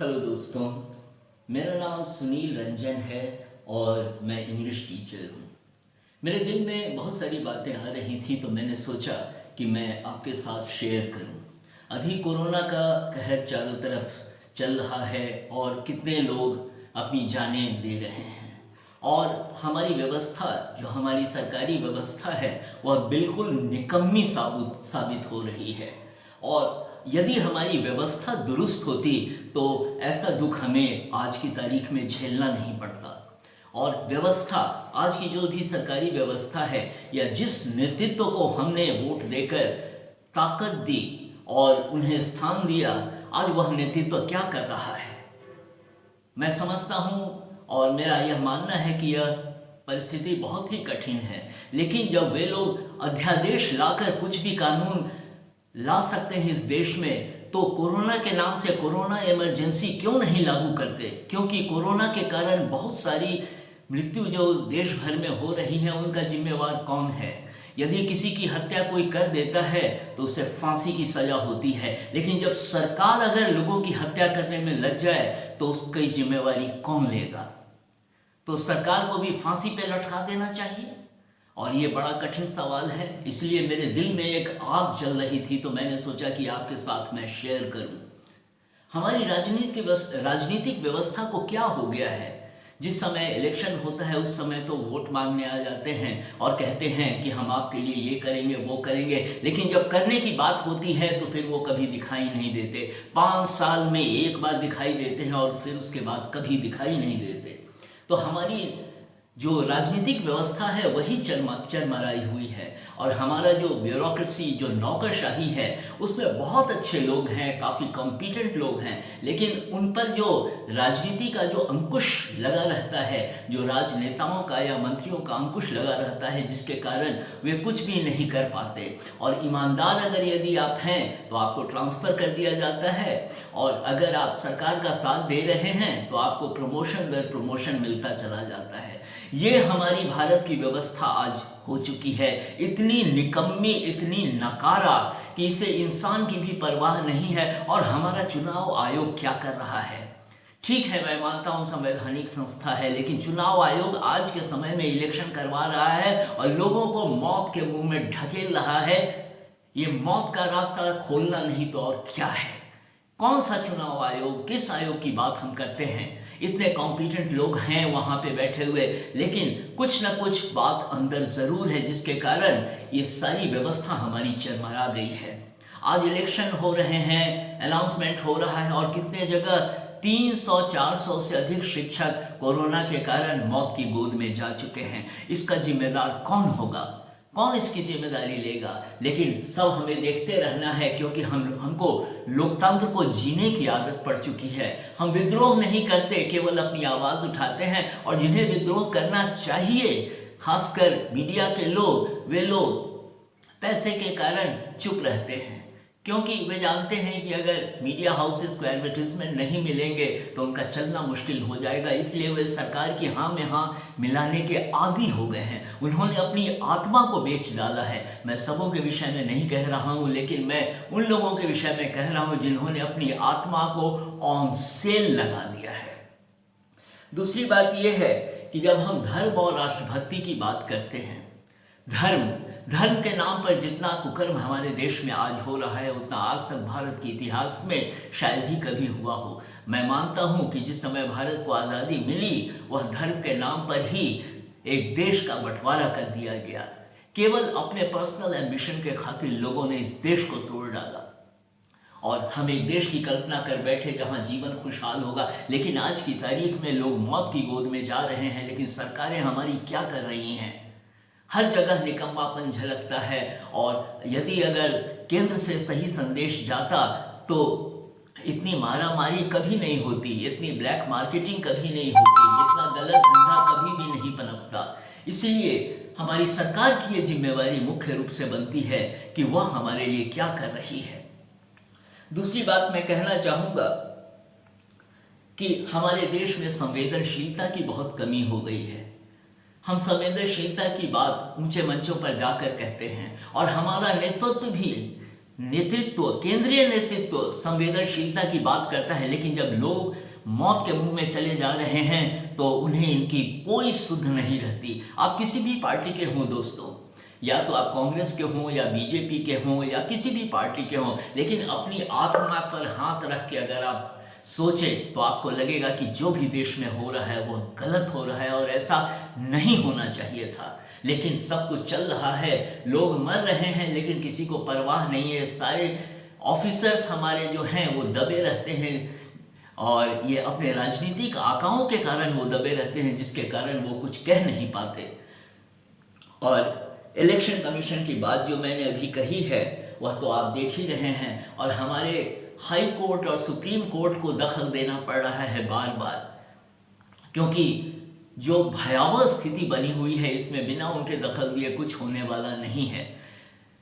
Hello दोस्तों, मेरा नाम सुनील रंजन है और मैं इंग्लिश टीचर हूँ। मेरे दिल में बहुत सारी बातें आ रही थी तो मैंने सोचा कि मैं आपके साथ शेयर करूँ। अभी कोरोना का कहर चारों तरफ चल रहा है और कितने लोग अपनी जानें दे रहे हैं और हमारी व्यवस्था, जो हमारी सरकारी व्यवस्था है, वह बिल्कुल निकम्मी साबित हो रही है। और यदि हमारी व्यवस्था दुरुस्त होती तो ऐसा दुख हमें आज की तारीख में झेलना नहीं पड़ता। और व्यवस्था, आज की जो भी सरकारी व्यवस्था है या जिस नेतृत्व को हमने वोट देकर ताकत दी और उन्हें स्थान दिया, आज वह नेतृत्व क्या कर रहा है। मैं समझता हूँ और मेरा यह मानना है कि यह परिस्थिति बहुत ही कठिन है, लेकिन जब वे लोग अध्यादेश लाकर कुछ भी कानून ला सकते हैं इस देश में, तो कोरोना के नाम से कोरोना इमरजेंसी क्यों नहीं लागू करते। क्योंकि कोरोना के कारण बहुत सारी मृत्यु जो देश भर में हो रही है, उनका जिम्मेवार कौन है। यदि किसी की हत्या कोई कर देता है तो उसे फांसी की सजा होती है, लेकिन जब सरकार अगर लोगों की हत्या करने में लग जाए तो उसकी जिम्मेवारी कौन लेगा। तो सरकार को भी फांसी पे लटका देना चाहिए। और ये बड़ा कठिन सवाल है, इसलिए मेरे दिल में एक आग जल रही थी तो मैंने सोचा कि आपके साथ मैं शेयर करूं। हमारी राजनीतिक व्यवस्था को क्या हो गया है। जिस समय इलेक्शन होता है उस समय तो वोट मांगने आ जाते हैं और कहते हैं कि हम आपके लिए ये करेंगे वो करेंगे, लेकिन जब करने की बात होती है तो फिर वो कभी दिखाई नहीं देते। 5 साल में एक बार दिखाई देते हैं और फिर उसके बाद कभी दिखाई नहीं देते। तो हमारी जो राजनीतिक व्यवस्था है वही चरमराई हुई है और हमारा जो ब्यूरोक्रेसी, जो नौकरशाही है, उसमें बहुत अच्छे लोग हैं, काफ़ी कॉम्पिटेंट लोग हैं, लेकिन उन पर जो राजनीति का जो अंकुश लगा रहता है, जो राजनेताओं का या मंत्रियों का अंकुश लगा रहता है, जिसके कारण वे कुछ भी नहीं कर पाते। और ईमानदार अगर यदि आप हैं तो आपको ट्रांसफ़र कर दिया जाता है, और अगर आप सरकार का साथ दे रहे हैं तो आपको प्रमोशन दर प्रमोशन मिलता चला जाता है। ये हमारी भारत की व्यवस्था आज हो चुकी है, इतनी निकम्मी, इतनी नकारा कि इसे इंसान की भी परवाह नहीं है। और हमारा चुनाव आयोग क्या कर रहा है। ठीक है, मैं मानता हूँ संवैधानिक संस्था है, लेकिन चुनाव आयोग आज के समय में इलेक्शन करवा रहा है और लोगों को मौत के मुंह में ढकेल रहा है। ये मौत का रास्ता खोलना नहीं तो और क्या है। कौन सा चुनाव आयोग, किस आयोग की बात हम करते हैं। इतने कॉम्पिटेंट लोग हैं वहाँ पे बैठे हुए, लेकिन कुछ ना कुछ बात अंदर ज़रूर है जिसके कारण ये सारी व्यवस्था हमारी चरमरा गई है। आज इलेक्शन हो रहे हैं, अनाउंसमेंट हो रहा है और कितने जगह 300-400 से अधिक शिक्षक कोरोना के कारण मौत की गोद में जा चुके हैं। इसका जिम्मेदार कौन होगा, कौन इसकी जिम्मेदारी लेगा। लेकिन सब हमें देखते रहना है, क्योंकि हमको लोकतंत्र को जीने की आदत पड़ चुकी है। हम विद्रोह नहीं करते, केवल अपनी आवाज़ उठाते हैं, और जिन्हें विद्रोह करना चाहिए, खासकर मीडिया के लोग, वे लोग पैसे के कारण चुप रहते हैं, क्योंकि वे जानते हैं कि अगर मीडिया हाउसेस को एडवर्टीजमेंट नहीं मिलेंगे तो उनका चलना मुश्किल हो जाएगा। इसलिए वे सरकार की हाँ में हाँ मिलाने के आदी हो गए हैं। उन्होंने अपनी आत्मा को बेच डाला है। मैं सबों के विषय में नहीं कह रहा हूँ, लेकिन मैं उन लोगों के विषय में कह रहा हूँ जिन्होंने अपनी आत्मा को ऑन सेल लगा दिया है। दूसरी बात यह है कि जब हम धर्म और राष्ट्रभक्ति की बात करते हैं, धर्म के नाम पर जितना कुकर्म हमारे देश में आज हो रहा है, उतना आज तक भारत के इतिहास में शायद ही कभी हुआ हो। मैं मानता हूँ कि जिस समय भारत को आज़ादी मिली, वह धर्म के नाम पर ही एक देश का बंटवारा कर दिया गया। केवल अपने पर्सनल एम्बिशन के खातिर लोगों ने इस देश को तोड़ डाला और हम एक देश की कल्पना कर बैठे जहां जीवन खुशहाल होगा। लेकिन आज की तारीख में लोग मौत की गोद में जा रहे हैं, लेकिन सरकारें हमारी क्या कर रही हैं। हर जगह निकम्मापन झलकता है, और यदि अगर केंद्र से सही संदेश जाता तो इतनी मारामारी कभी नहीं होती, इतनी ब्लैक मार्केटिंग कभी नहीं होती, इतना गलत धंधा कभी भी नहीं पनपता। इसलिए हमारी सरकार की ये जिम्मेवारी मुख्य रूप से बनती है कि वह हमारे लिए क्या कर रही है। दूसरी बात मैं कहना चाहूँगा कि हमारे देश में संवेदनशीलता की बहुत कमी हो गई है। हम संवेदनशीलता की बात ऊंचे मंचों पर जाकर कहते हैं, और हमारा नेतृत्व भी नेतृत्व, केंद्रीय नेतृत्व संवेदनशीलता की बात करता है, लेकिन जब लोग मौत के मुंह में चले जा रहे हैं तो उन्हें इनकी कोई सुध नहीं रहती। आप किसी भी पार्टी के हों दोस्तों, या तो आप कांग्रेस के हों या बीजेपी के हों या किसी भी पार्टी के हों, लेकिन अपनी आत्मा पर हाथ रख के अगर आप सोचें तो आपको लगेगा कि जो भी देश में हो रहा है वो गलत हो रहा है और ऐसा नहीं होना चाहिए था। लेकिन सब कुछ चल रहा है, लोग मर रहे हैं, लेकिन किसी को परवाह नहीं है। सारे ऑफिसर्स हमारे जो हैं वो दबे रहते हैं और ये अपने राजनीतिक आकाओं के कारण वो दबे रहते हैं, जिसके कारण वो कुछ कह नहीं पाते। और इलेक्शन कमीशन की बात जो मैंने अभी कही है वह तो आप देख ही रहे हैं, और हमारे हाई कोर्ट और सुप्रीम कोर्ट को दखल देना पड़ रहा है बार बार, क्योंकि जो भयावह स्थिति बनी हुई है इसमें बिना उनके दखल दिए कुछ होने वाला नहीं है।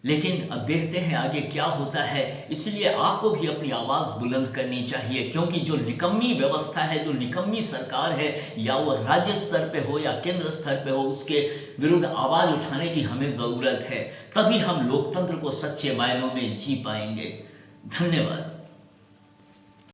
लेकिन अब देखते हैं आगे क्या होता है। इसलिए आपको भी अपनी आवाज़ बुलंद करनी चाहिए, क्योंकि जो निकम्मी व्यवस्था है, जो निकम्मी सरकार है, या वो राज्य स्तर पे हो या केंद्र स्तर पे हो, उसके विरुद्ध आवाज़ उठाने की हमें ज़रूरत है। तभी हम लोकतंत्र को सच्चे मायनों में जी पाएंगे। धन्यवाद।